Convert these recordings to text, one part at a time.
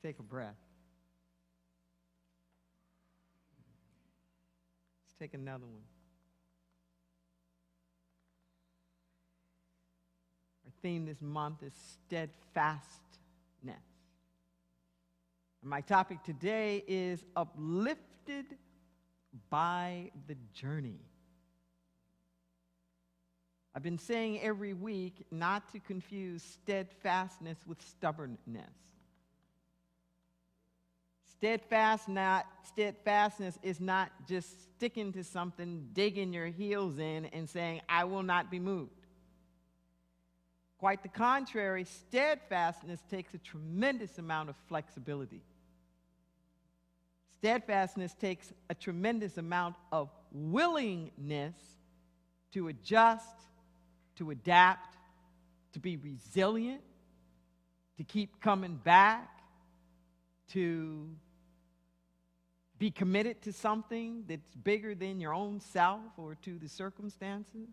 Take a breath. Let's take another one. Our theme this month is steadfastness. And my topic today is uplifted by the journey. I've been saying every week not to confuse steadfastness with stubbornness. Steadfastness is not just sticking to something, digging your heels in, and saying, I will not be moved. Quite the contrary, steadfastness takes a tremendous amount of flexibility. Steadfastness takes a tremendous amount of willingness to adjust, to adapt, to be resilient, to keep coming back, to be committed to something that's bigger than your own self or to the circumstances.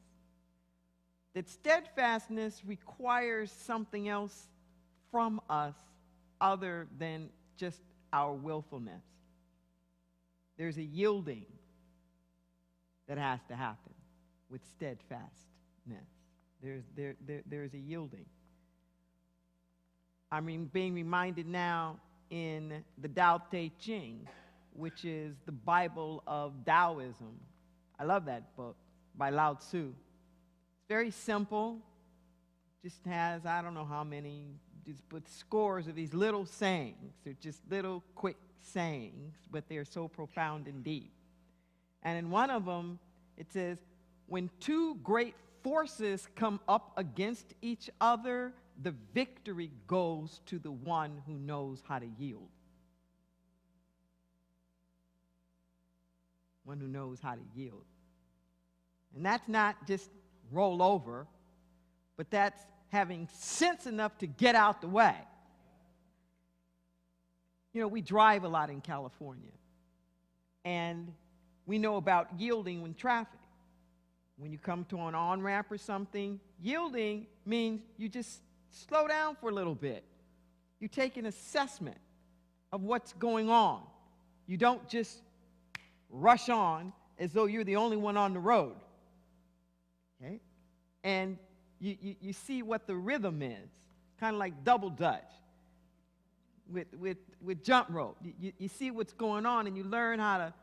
That steadfastness requires something else from us other than just our willfulness. There's a yielding that has to happen with steadfastness. There's a yielding. I'm being reminded now in the Tao Te Ching, which is the Bible of Taoism. I love that book by Lao Tzu. It's very simple. Just has, I don't know how many, but scores of these little sayings. They're just little quick sayings, but they're so profound and deep. And in one of them, it says, when two great forces come up against each other, the victory goes to the one who knows how to yield. One who knows how to yield. And that's not just roll over, but that's having sense enough to get out the way. You know, we drive a lot in California, and we know about yielding when traffic. When you come to an on-ramp or something, yielding means you just slow down for a little bit. You take an assessment of what's going on. You don't just rush on as though you're the only one on the road. Okay? And you see what the rhythm is, kind of like double dutch with jump rope. You see what's going on, and you learn how to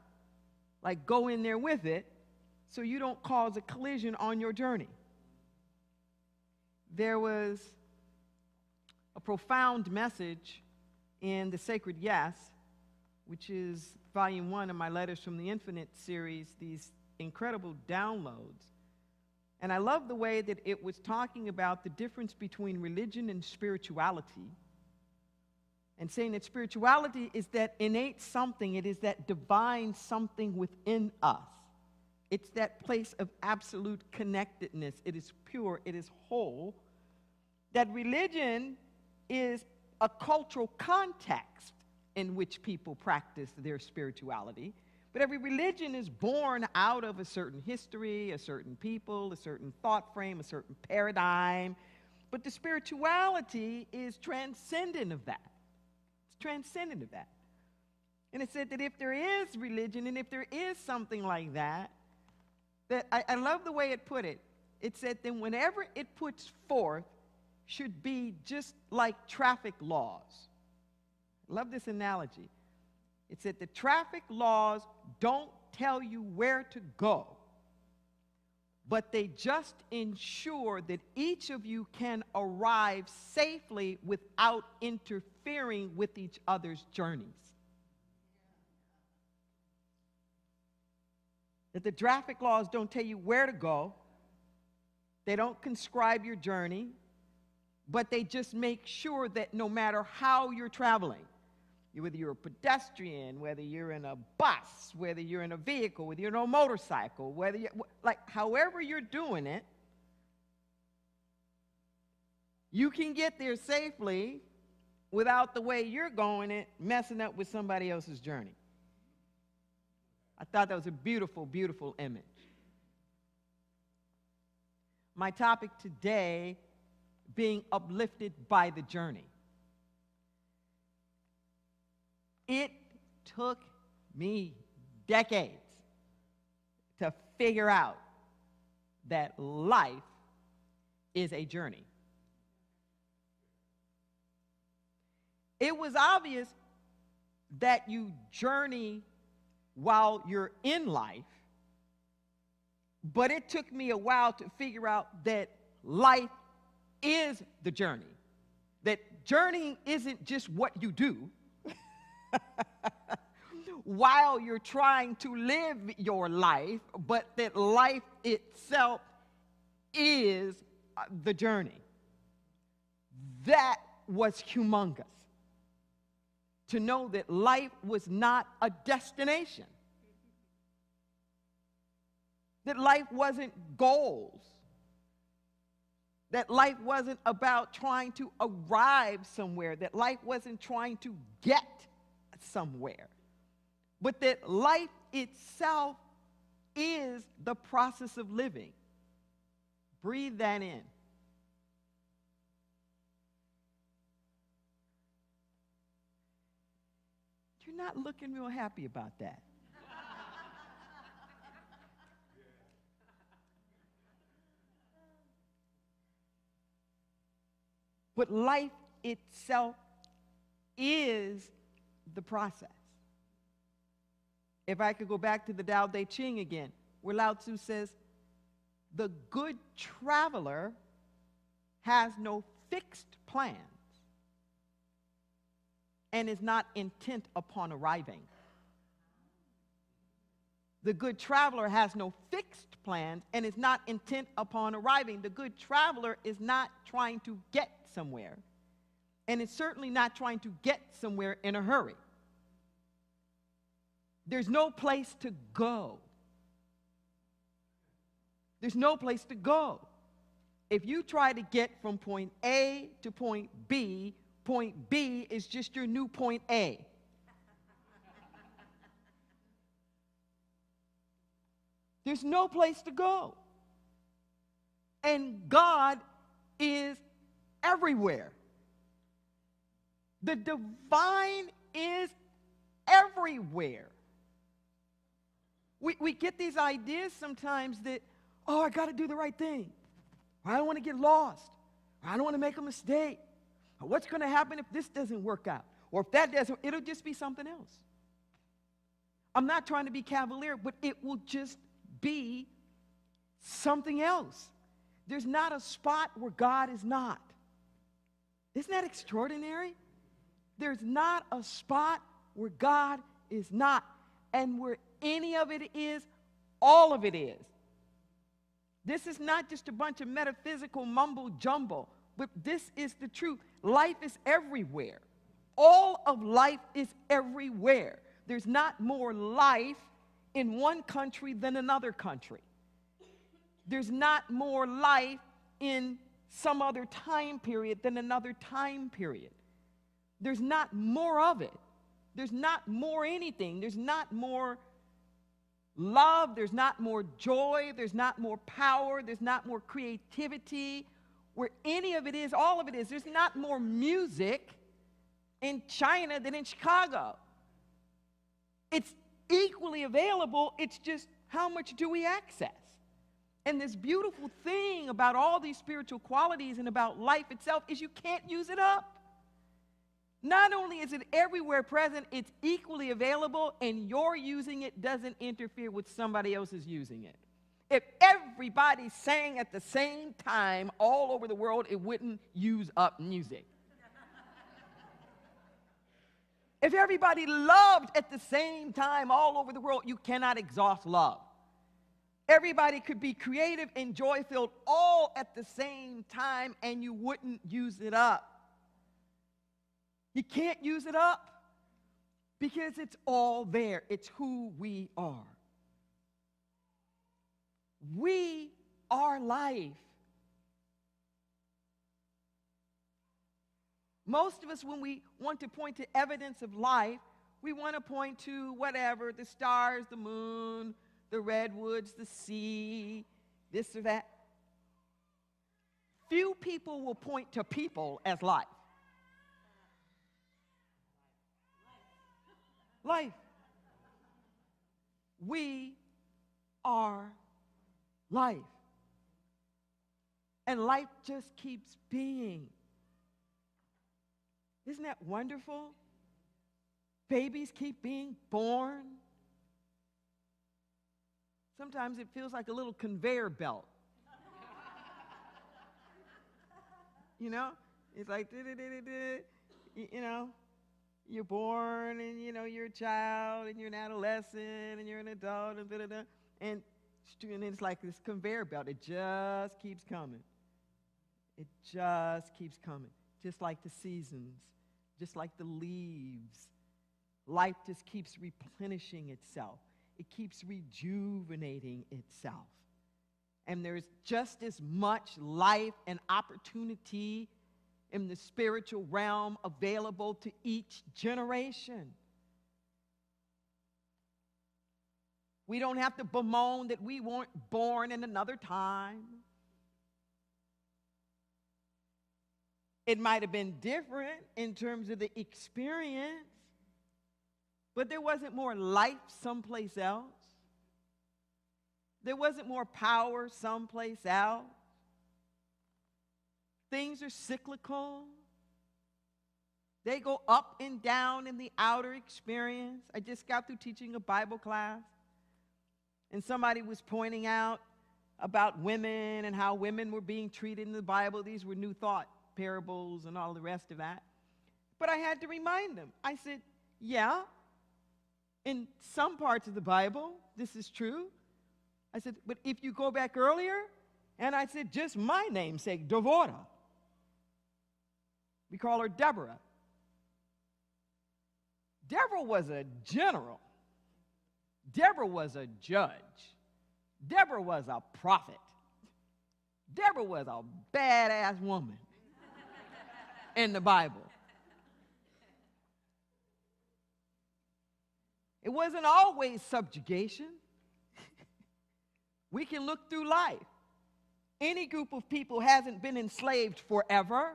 like go in there with it so you don't cause a collision on your journey. There was a profound message in the Sacred Yes, which is volume 1 of my Letters from the Infinite series, these incredible downloads. And I love the way that it was talking about the difference between religion and spirituality, and saying that spirituality is that innate something, it is that divine something within us. It's that place of absolute connectedness. It is pure, it is whole. That religion is a cultural context in which people practice their spirituality. But every religion is born out of a certain history, a certain people, a certain thought frame, a certain paradigm. But the spirituality is transcendent of that. It's transcendent of that. And it said that if there is religion and if there is something like that, I love the way it put it. It said that whenever it puts forth should be just like traffic laws. I love this analogy. It said the traffic laws don't tell you where to go, but they just ensure that each of you can arrive safely without interfering with each other's journeys. That the traffic laws don't tell you where to go, they don't conscribe your journey, but they just make sure that no matter how you're traveling, whether you're a pedestrian, whether you're in a bus, whether you're in a vehicle, whether you're on a motorcycle, whether you, like however you're doing it, you can get there safely without the way you're going it messing up with somebody else's journey. I thought that was a beautiful, beautiful image. My topic today, being uplifted by the journey. It took me decades to figure out that life is a journey. It was obvious that you journey while you're in life, but it took me a while to figure out that life is the journey. That journeying isn't just what you do while you're trying to live your life, but that life itself is the journey. That was humongous. To know that life was not a destination. That life wasn't goals. That life wasn't about trying to arrive somewhere. That life wasn't trying to get somewhere. But that life itself is the process of living. Breathe that in. You're not looking real happy about that. But life itself is the process. If I could go back to the Tao Te Ching again, where Lao Tzu says, the good traveler has no fixed plans and is not intent upon arriving. The good traveler has no fixed plans and is not intent upon arriving. The good traveler is not trying to get somewhere, and is certainly not trying to get somewhere in a hurry. There's no place to go. There's no place to go. If you try to get from point A to point B is just your new point A. There's no place to go. And God is everywhere. The divine is everywhere. We get these ideas sometimes that, oh, I got to do the right thing. Or I don't want to get lost. Or I don't want to make a mistake. Or what's going to happen if this doesn't work out? Or if that doesn't, it'll just be something else. I'm not trying to be cavalier, but it will just be something else. There's not a spot where God is not. Isn't that extraordinary? There's not a spot where God is not. And where any of it is, all of it is. This is not just a bunch of metaphysical mumbo jumbo, but this is the truth. Life is everywhere. All of life is everywhere. There's not more life in one country than another country. There's not more life in some other time period than another time period. There's not more of it. There's not more anything. There's not more love. There's not more joy. There's not more power. There's not more creativity. Where any of it is, all of it is. There's not more music in China than in Chicago. It's equally available. It's just how much do we access? And this beautiful thing about all these spiritual qualities and about life itself is you can't use it up. Not only is it everywhere present, it's equally available, and your using it doesn't interfere with somebody else's using it. If everybody sang at the same time all over the world, it wouldn't use up music. If everybody loved at the same time all over the world, you cannot exhaust love. Everybody could be creative and joy-filled all at the same time, and you wouldn't use it up. You can't use it up because it's all there. It's who we are. We are life. Most of us, when we want to point to evidence of life, we want to point to whatever, the stars, the moon, the redwoods, the sea, this or that. Few people will point to people as life. life. We are life. And life just keeps being. Isn't that wonderful? Babies keep being born. Sometimes it feels like a little conveyor belt. You know? It's like, you know, you're born and, you know, you're a child and you're an adolescent and you're an adult and da-da-da. And it's like this conveyor belt. It just keeps coming. It just keeps coming. Just like the seasons, just like the leaves. Life just keeps replenishing itself. It keeps rejuvenating itself. And there's just as much life and opportunity in the spiritual realm available to each generation. We don't have to bemoan that we weren't born in another time. It might have been different in terms of the experience, but there wasn't more life someplace else. There wasn't more power someplace else. Things are cyclical. They go up and down in the outer experience. I just got through teaching a Bible class, and somebody was pointing out about women and how women were being treated in the Bible. These were New Thought parables and all the rest of that. But I had to remind them. I said, yeah, in some parts of the Bible, this is true. I said, but if you go back earlier, and I said, just my namesake, Deborah. We call her Deborah. Deborah was a general. Deborah was a judge. Deborah was a prophet. Deborah was a badass woman in the Bible. It wasn't always subjugation. We can look through life. Any group of people hasn't been enslaved forever.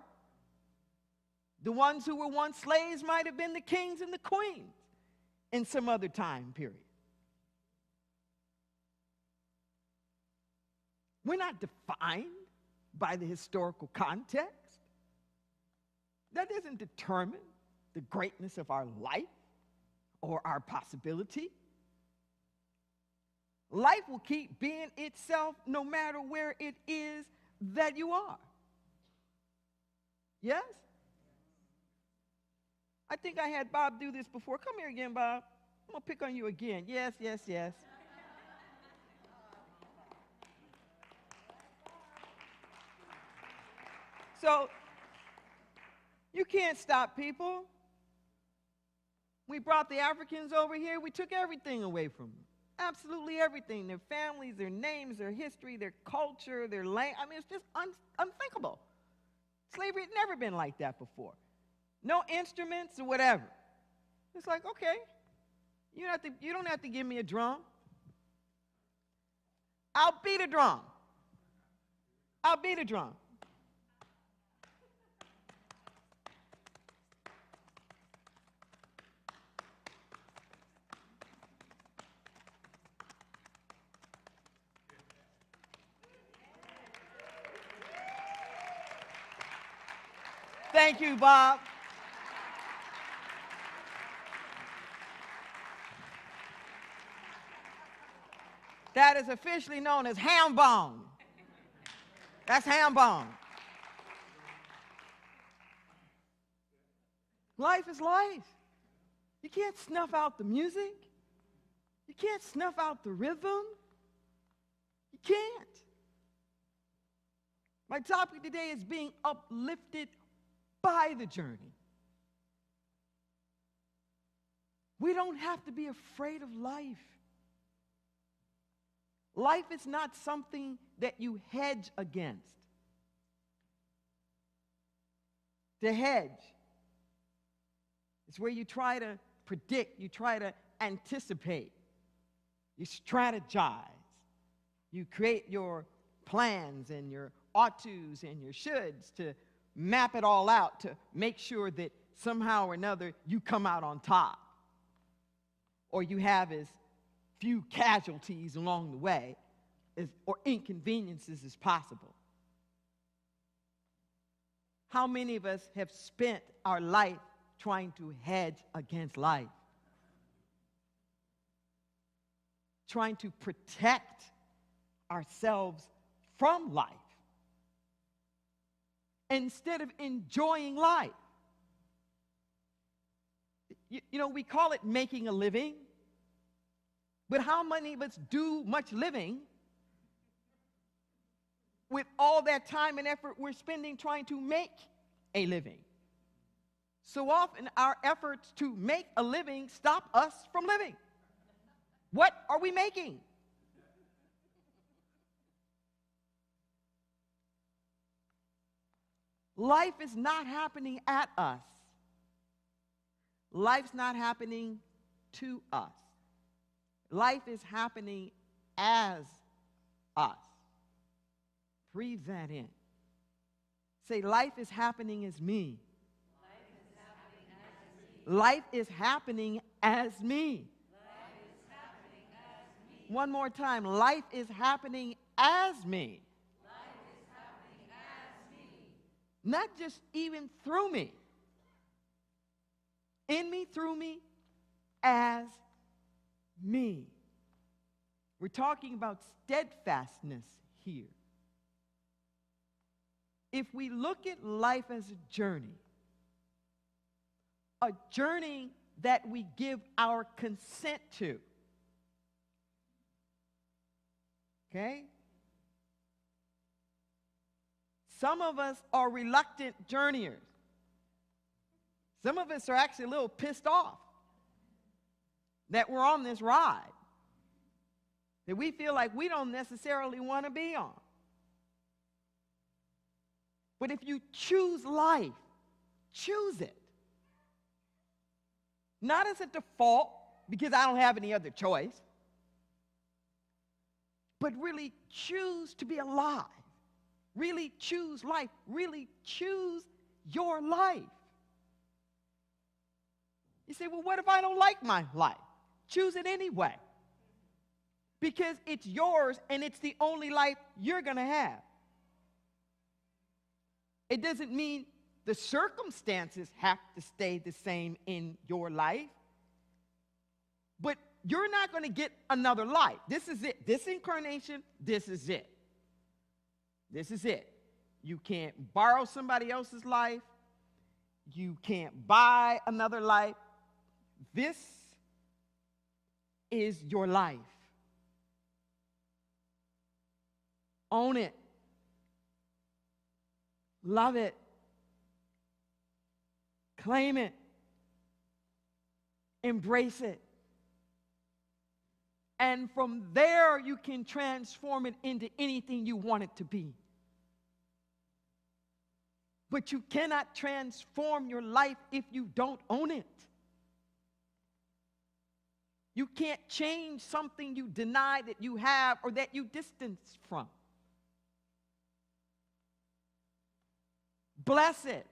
The ones who were once slaves might have been the kings and the queens in some other time period. We're not defined by the historical context. That doesn't determine the greatness of our life or our possibility. Life will keep being itself no matter where it is that you are. Yes? I think I had Bob do this before. Come here again, Bob. I'm going to pick on you again. Yes, yes, yes. So, you can't stop people. We brought the Africans over here. We took everything away from them. Absolutely everything. Their families, their names, their history, their culture, their language. I mean, it's just unthinkable. Slavery had never been like that before. No instruments or whatever. It's like, okay, you don't have to give me a drum. I'll beat a drum. I'll beat a drum. Thank you, Bob. That is officially known as ham bone. That's ham bone. Life is life. You can't snuff out the music. You can't snuff out the rhythm. You can't. My topic today is being uplifted by the journey. We don't have to be afraid of life. Life is not something that you hedge against. To hedge is where you try to predict, you try to anticipate, you strategize, you create your plans and your ought tos and your shoulds to map it all out to make sure that somehow or another you come out on top. or you have as few casualties along the way or inconveniences as possible. How many of us have spent our life trying to hedge against life? Trying to protect ourselves from life instead of enjoying life. You know, we call it making a living, but how many of us do much living with all that time and effort we're spending trying to make a living? So often our efforts to make a living stop us from living. What are we making? Life is not happening at us. Life's not happening to us. Life is happening as us. Breathe that in. Say, life is happening as me. Life is happening as me. One more time. Life is happening as me. Not just even through me. In me, through me, as me. We're talking about steadfastness here. If we look at life as a journey that we give our consent to, okay? Some of us are reluctant journeyers. Some of us are actually a little pissed off that we're on this ride that we feel like we don't necessarily want to be on. But if you choose life, choose it. Not as a default, because I don't have any other choice, but really choose to be alive. Really choose life. Really choose your life. You say, well, what if I don't like my life? Choose it anyway. Because it's yours and it's the only life you're going to have. It doesn't mean the circumstances have to stay the same in your life. But you're not going to get another life. This is it. This incarnation, this is it. This is it. You can't borrow somebody else's life. You can't buy another life. This is your life. Own it. Love it. Claim it. Embrace it. And from there, you can transform it into anything you want it to be. But you cannot transform your life if you don't own it. You can't change something you deny that you have or that you distance from. Bless it.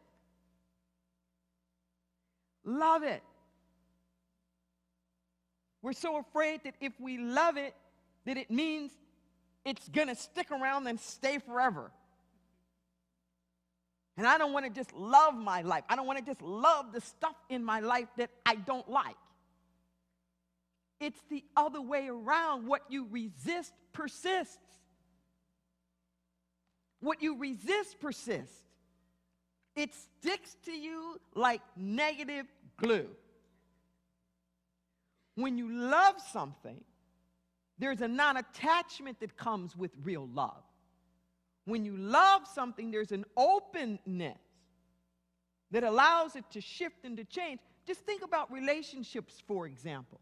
Love it. We're so afraid that if we love it, that it means it's going to stick around and stay forever. And I don't want to just love my life. I don't want to just love the stuff in my life that I don't like. It's the other way around. What you resist persists. What you resist persists. It sticks to you like negative glue. When you love something, there's a non-attachment that comes with real love. When you love something, there's an openness that allows it to shift and to change. Just think about relationships, for example.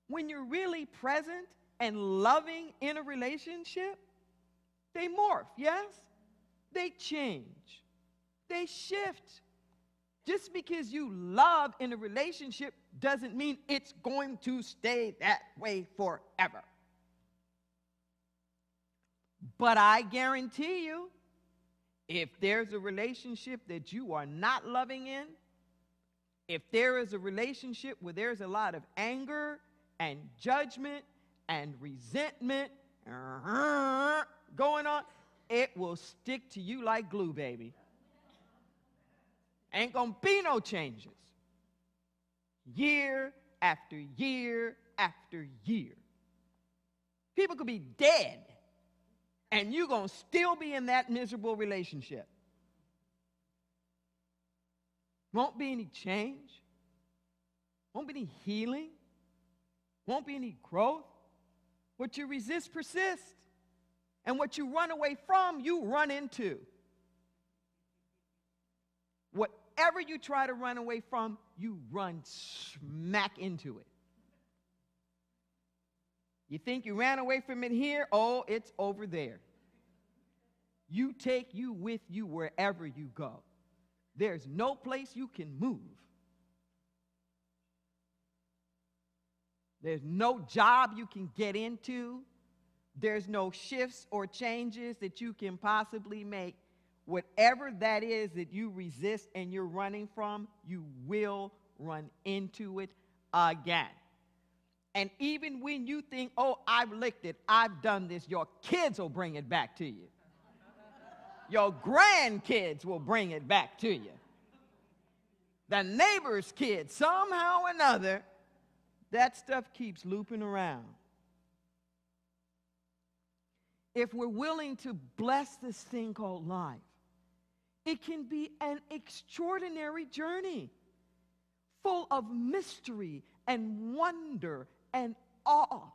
When you're really present and loving in a relationship, they morph, yes? They change. They shift. Just because you love in a relationship doesn't mean it's going to stay that way forever. But I guarantee you, if there's a relationship that you are not loving in, If there is a relationship where there's a lot of anger and judgment and resentment going on, it will stick to you like glue, baby. Ain't gonna be no changes. Year after year after year. People could be dead, and you're gonna still be in that miserable relationship. Won't be any change. Won't be any healing. Won't be any growth. What you resist persists. And what you run away from, you run into. Whatever you try to run away from, you run smack into it. You think you ran away from it here? Oh, it's over there. You take you with you wherever you go. There's no place you can move. There's no job you can get into. There's no shifts or changes that you can possibly make. Whatever that is that you resist and you're running from, you will run into it again. And even when you think, oh, I've licked it, I've done this, your kids will bring it back to you. Your grandkids will bring it back to you. The neighbor's kids, somehow or another, that stuff keeps looping around. If we're willing to bless this thing called life, it can be an extraordinary journey full of mystery and wonder and awe.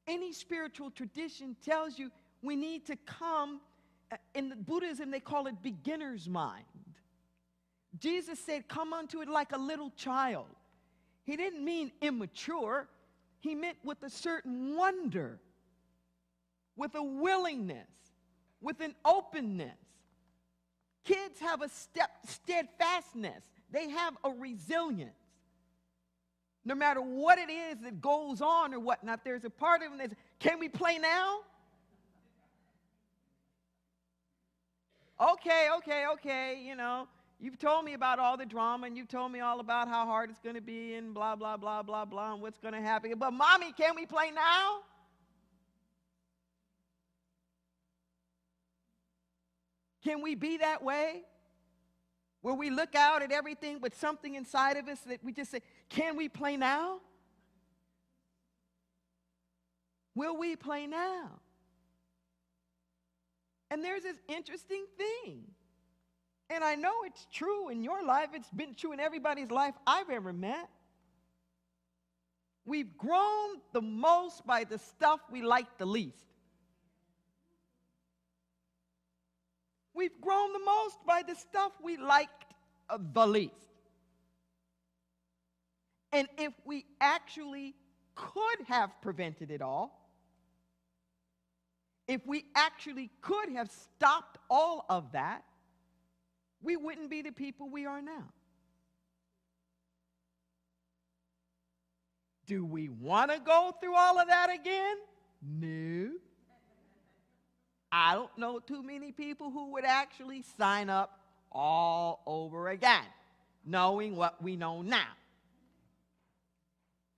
Any spiritual tradition tells you we need to come, in Buddhism they call it beginner's mind. Jesus said, come unto it like a little child. He didn't mean immature. He meant with a certain wonder, with a willingness, with an openness. Kids have a steadfastness. They have a resilience. No matter what it is that goes on or whatnot, there's a part of them that says, can we play now? Okay, you know, you've told me about all the drama and you've told me all about how hard it's going to be and blah, blah, blah, blah, blah, and what's going to happen. But mommy, can we play now? Can we be that way? Where we look out at everything with something inside of us that we just say, can we play now? Will we play now? And there's this interesting thing. And I know it's true in your life. It's been true in everybody's life I've ever met. We've grown the most by the stuff we like the least. We've grown the most by the stuff we liked the least. And if we actually could have prevented it all, if we actually could have stopped all of that, we wouldn't be the people we are now. Do we want to go through all of that again? No. I don't know too many people who would actually sign up all over again, knowing what we know now.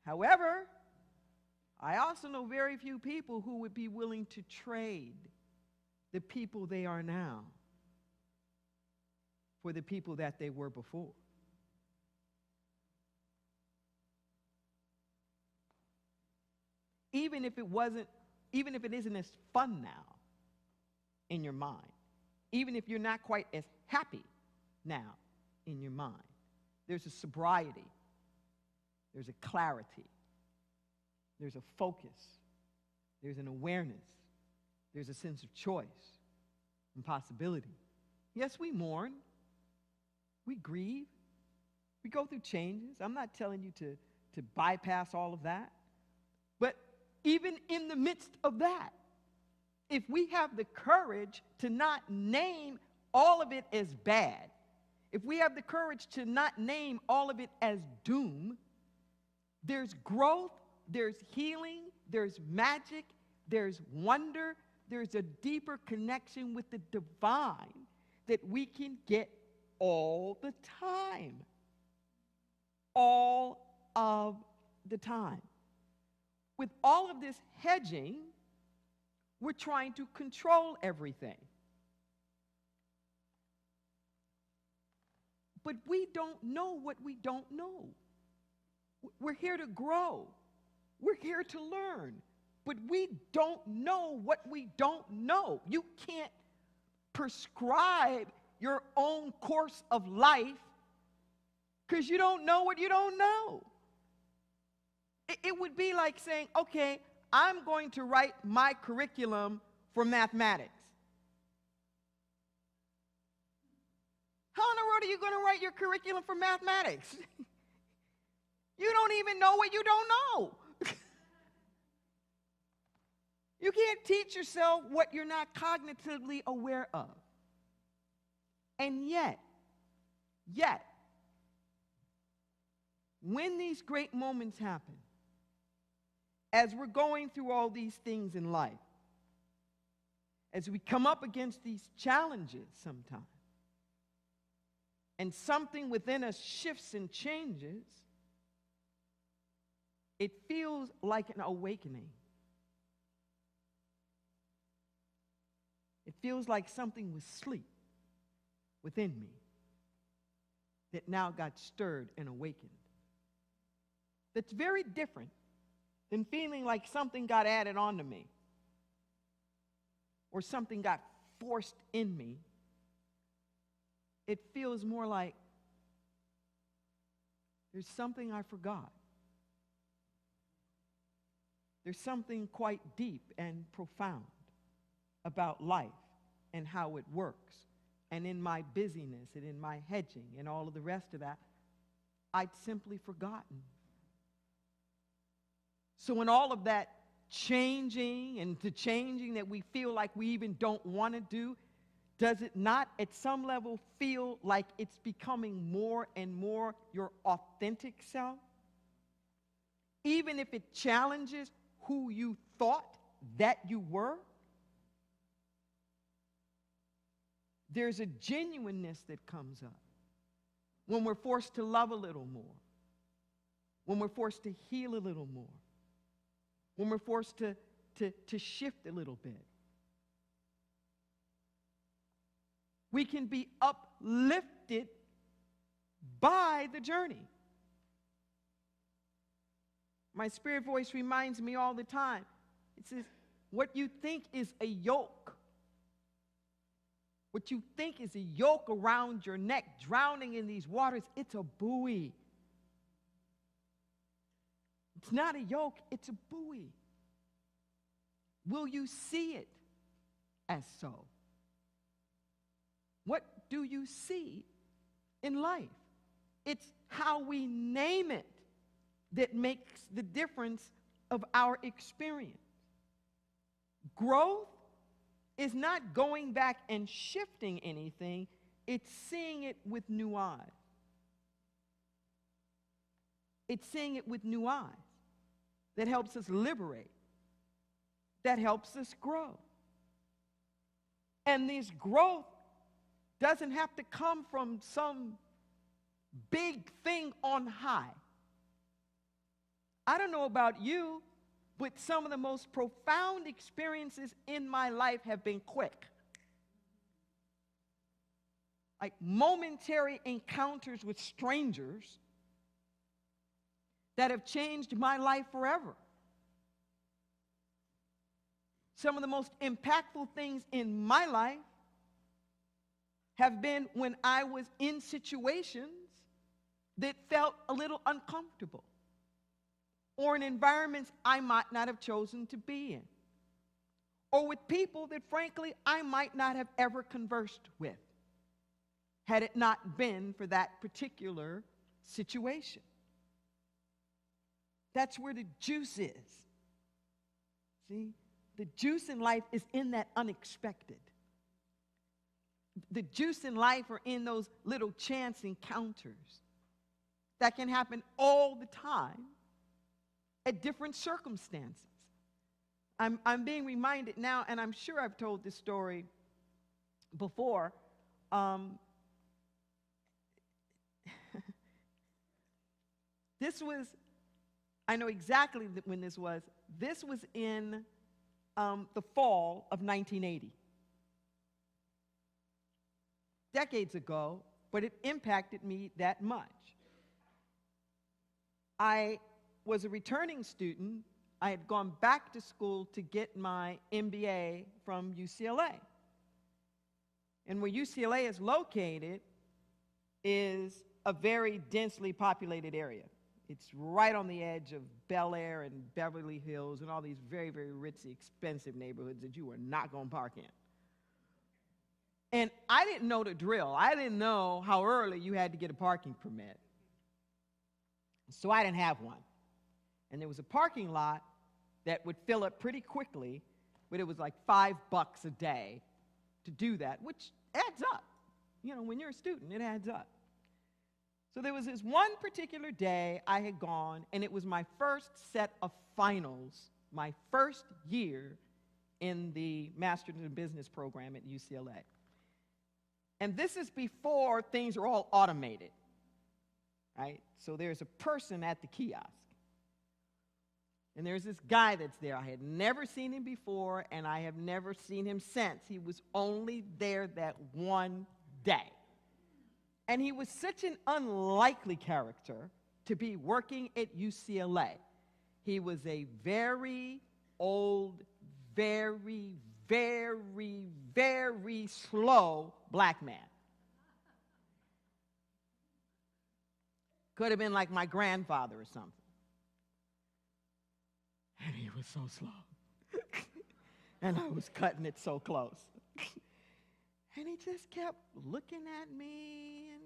However, I also know very few people who would be willing to trade the people they are now for the people that they were before. Even if it isn't as fun now in your mind, even if you're not quite as happy now in your mind, there's a sobriety, there's a clarity, there's a focus, there's an awareness, there's a sense of choice and possibility. Yes, we mourn, we grieve, we go through changes. I'm not telling you to bypass all of that, but even in the midst of that, if we have the courage to not name all of it as bad, if we have the courage to not name all of it as doom, there's growth, there's healing, there's magic, there's wonder, there's a deeper connection with the divine that we can get all the time. all of the time. With all of this hedging, we're trying to control everything. But we don't know what we don't know. We're here to grow. We're here to learn. But we don't know what we don't know. You can't prescribe your own course of life because you don't know what you don't know. It would be like saying, okay, I'm going to write my curriculum for mathematics. How in the world are you going to write your curriculum for mathematics? You don't even know what you don't know. You can't teach yourself what you're not cognitively aware of. And yet, when these great moments happen, as we're going through all these things in life, as we come up against these challenges sometimes, and something within us shifts and changes, it feels like an awakening. It feels like something was asleep within me that now got stirred and awakened. That's very different than feeling like something got added onto me or something got forced in me. It feels more like there's something I forgot. There's something quite deep and profound about life and how it works. And in my busyness and in my hedging and all of the rest of that, I'd simply forgotten. So in all of that changing and the changing that we feel like we even don't want to do, does it not at some level feel like it's becoming more and more your authentic self? Even if it challenges who you thought that you were? There's a genuineness that comes up when we're forced to love a little more, when we're forced to heal a little more, when we're forced to shift a little bit. We can be uplifted by the journey. My spirit voice reminds me all the time. It says, what you think is a yoke, what you think is a yoke around your neck, drowning in these waters, it's a buoy. It's not a yoke, it's a buoy. Will you see it as so? What do you see in life? It's how we name it that makes the difference of our experience. Growth is not going back and shifting anything, it's seeing it with new eyes. It's seeing it with new eyes that helps us liberate, that helps us grow. And this growth doesn't have to come from some big thing on high. I don't know about you, but some of the most profound experiences in my life have been quick. Like momentary encounters with strangers that have changed my life forever. Some of the most impactful things in my life have been when I was in situations that felt a little uncomfortable, or in environments I might not have chosen to be in, or with people that frankly I might not have ever conversed with had it not been for that particular situation. That's where the juice is. See, the juice in life is in that unexpected. The juice in life are in those little chance encounters that can happen all the time at different circumstances. I'm being reminded now, and I'm sure I've told this story before. This was, I know exactly when this was. This was in the fall of 1980. Decades ago, but it impacted me that much. I was a returning student. I had gone back to school to get my MBA from UCLA. And where UCLA is located is a very densely populated area. It's right on the edge of Bel Air and Beverly Hills and all these very, very ritzy, expensive neighborhoods that you are not going to park in. And I didn't know the drill. I didn't know how early you had to get a parking permit. So I didn't have one. And there was a parking lot that would fill up pretty quickly, but it was like $5 a day to do that, which adds up. You know, when you're a student, it adds up. So there was this one particular day I had gone, and it was my first set of finals, my first year in the Master's in Business program at UCLA. And this is before things are all automated, right? So there's a person at the kiosk. And there's this guy that's there. I had never seen him before, and I have never seen him since. He was only there that one day. And he was such an unlikely character to be working at UCLA. He was a very old, very, very, very slow black man. Could have been like my grandfather or something. And he was so slow. And I was cutting it so close. And he just kept looking at me and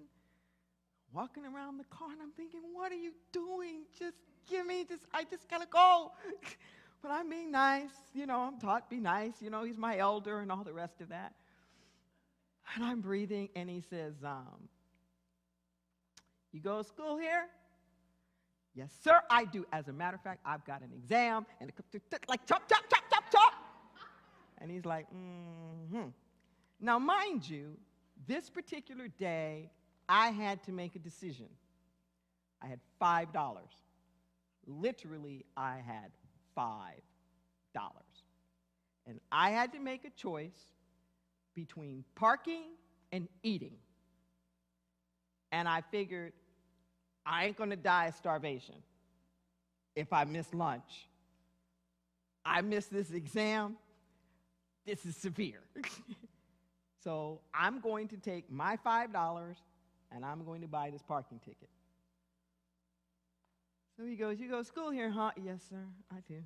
walking around the car, and I'm thinking, what are you doing? Just give me this, I just gotta go. But I'm being nice, you know, I'm taught be nice, you know, he's my elder and all the rest of that. And I'm breathing, and he says, you go to school here? Yes, sir, I do. As a matter of fact, I've got an exam, and like chop, chop, chop, chop, chop. And he's like, mm-hmm. Now, mind you, this particular day, I had to make a decision. I had $5. Literally, I had $5. And I had to make a choice between parking and eating. And I figured, I ain't gonna die of starvation if I miss lunch. I miss this exam, this is severe. So I'm going to take my $5 and I'm going to buy this parking ticket. So he goes, you go to school here, huh? Yes, sir, I do.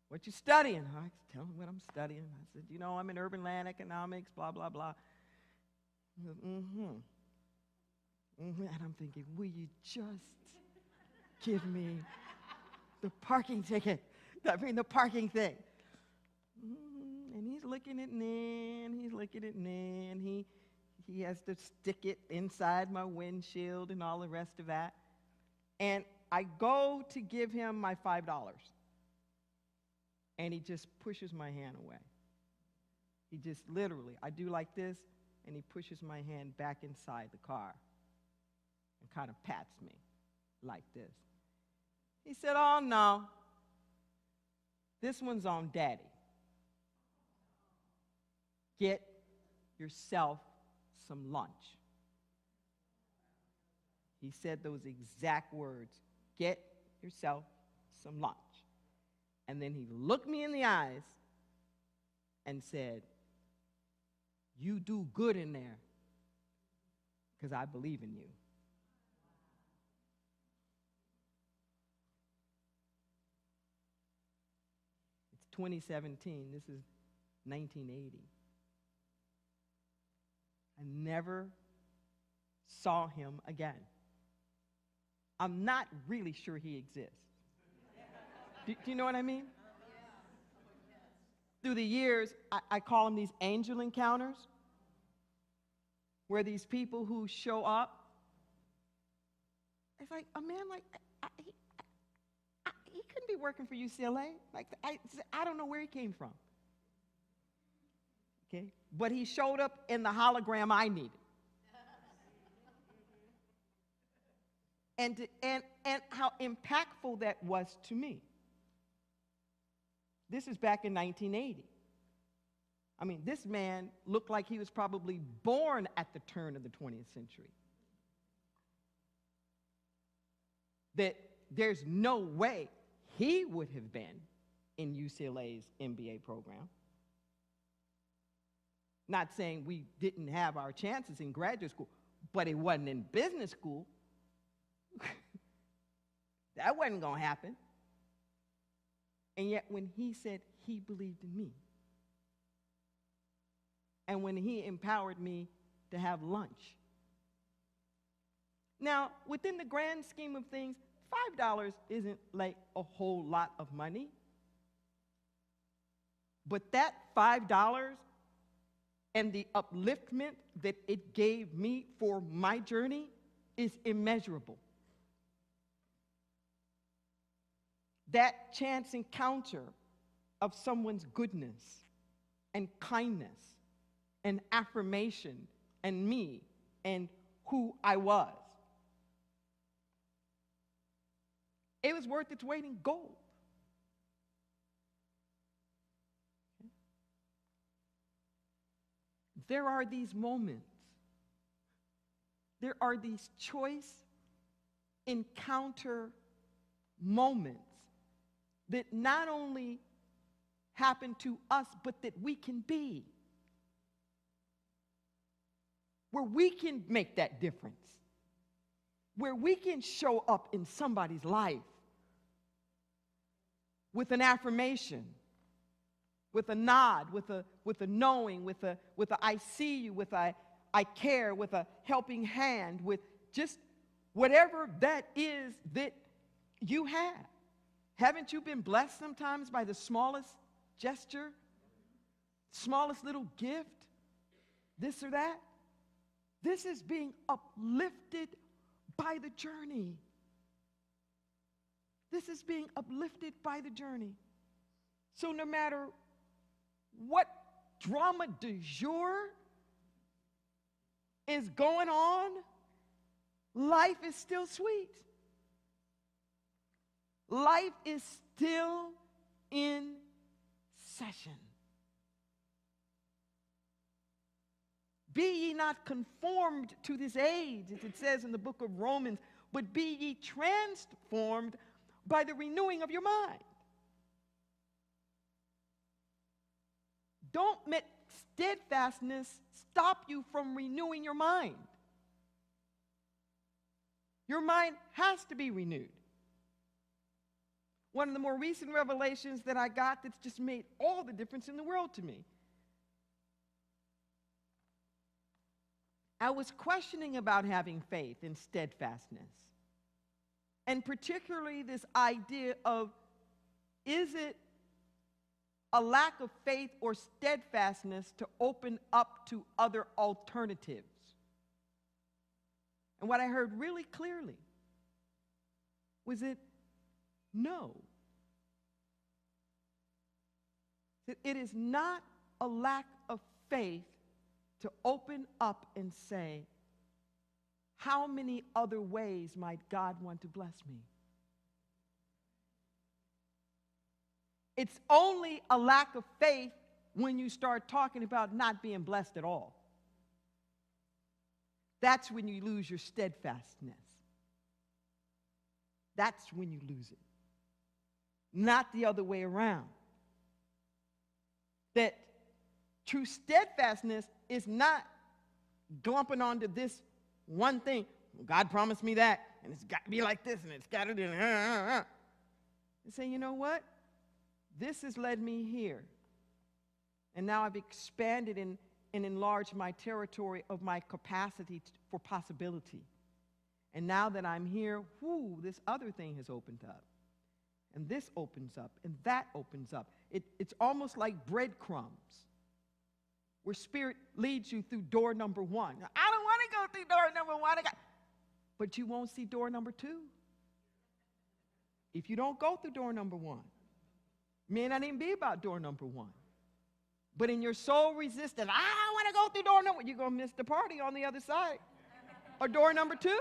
What you studying? I tell him what I'm studying. I said, you know, I'm in urban land economics, blah, blah, blah. He goes, mm-hmm. Mm-hmm. And I'm thinking, will you just give me the parking ticket? I mean, the parking thing. And he's looking at me, and he's looking at me, and he has to stick it inside my windshield and all the rest of that. And I go to give him my $5, and he just pushes my hand away. He just literally, I do like this, and he pushes my hand back inside the car and kind of pats me like this. He said, oh, no, this one's on Daddy. Get yourself some lunch. He said those exact words, get yourself some lunch. And then he looked me in the eyes and said, you do good in there because I believe in you. It's 2017. This is 1980. I never saw him again. I'm not really sure he exists. Do you know what I mean? Through the years, I call them these angel encounters, where these people who show up, it's like a man like, he couldn't be working for UCLA. Like, I don't know where he came from. Okay? But he showed up in the hologram I needed. and how impactful that was to me. This is back in 1980. I mean, this man looked like he was probably born at the turn of the 20th century. That there's no way he would have been in UCLA's MBA program. Not saying we didn't have our chances in graduate school, but it wasn't in business school. That wasn't going to happen. And yet when he said he believed in me, and when he empowered me to have lunch. Now, within the grand scheme of things, $5 isn't like a whole lot of money. But that $5 and the upliftment that it gave me for my journey is immeasurable. That chance encounter of someone's goodness and kindness and affirmation and me and who I was, it was worth its weight in gold. There are these moments, there are these choice encounter moments that not only happen to us, but that we can be, where we can make that difference, where we can show up in somebody's life with an affirmation, with a nod, with a knowing, with a I see you, with a I care, with a helping hand, with just whatever that is that you have. Haven't you been blessed sometimes by the smallest gesture, smallest little gift, this or that? This is being uplifted by the journey. This is being uplifted by the journey. So no matter what drama du jour is going on, life is still sweet. Life is still in session. Be ye not conformed to this age, as it says in the book of Romans, but be ye transformed by the renewing of your mind. Don't let steadfastness stop you from renewing your mind. Your mind has to be renewed. One of the more recent revelations that I got that's just made all the difference in the world to me. I was questioning about having faith and steadfastness. And particularly this idea of, is it a lack of faith or steadfastness to open up to other alternatives? And what I heard really clearly was that no. That it is not a lack of faith to open up and say, how many other ways might God want to bless me? It's only a lack of faith when you start talking about not being blessed at all. That's when you lose your steadfastness. That's when you lose it. Not the other way around. That true steadfastness is not glumping onto this one thing. God promised me that, and it's got to be like this, and it's got to do. And say, you know what? This has led me here. And now I've expanded and enlarged my territory of my capacity for possibility. And now that I'm here, this other thing has opened up. And this opens up, and that opens up. It's almost like breadcrumbs, where Spirit leads you through door number one. Now, I don't want to go through door number one, but you won't see door number two if you don't go through door number one. May not even be about door number one. But in your soul resistance, I don't want to go through door number one, you're going to miss the party on the other side. Or door number two.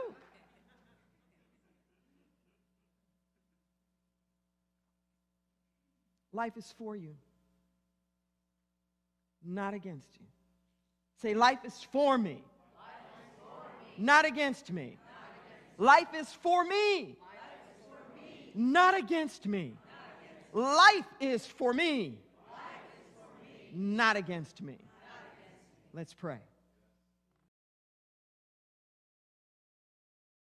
Life is for you, not against you. Say, life is for me, not against me. Life is for me, not against me. Life is for me, not against me. Let's pray.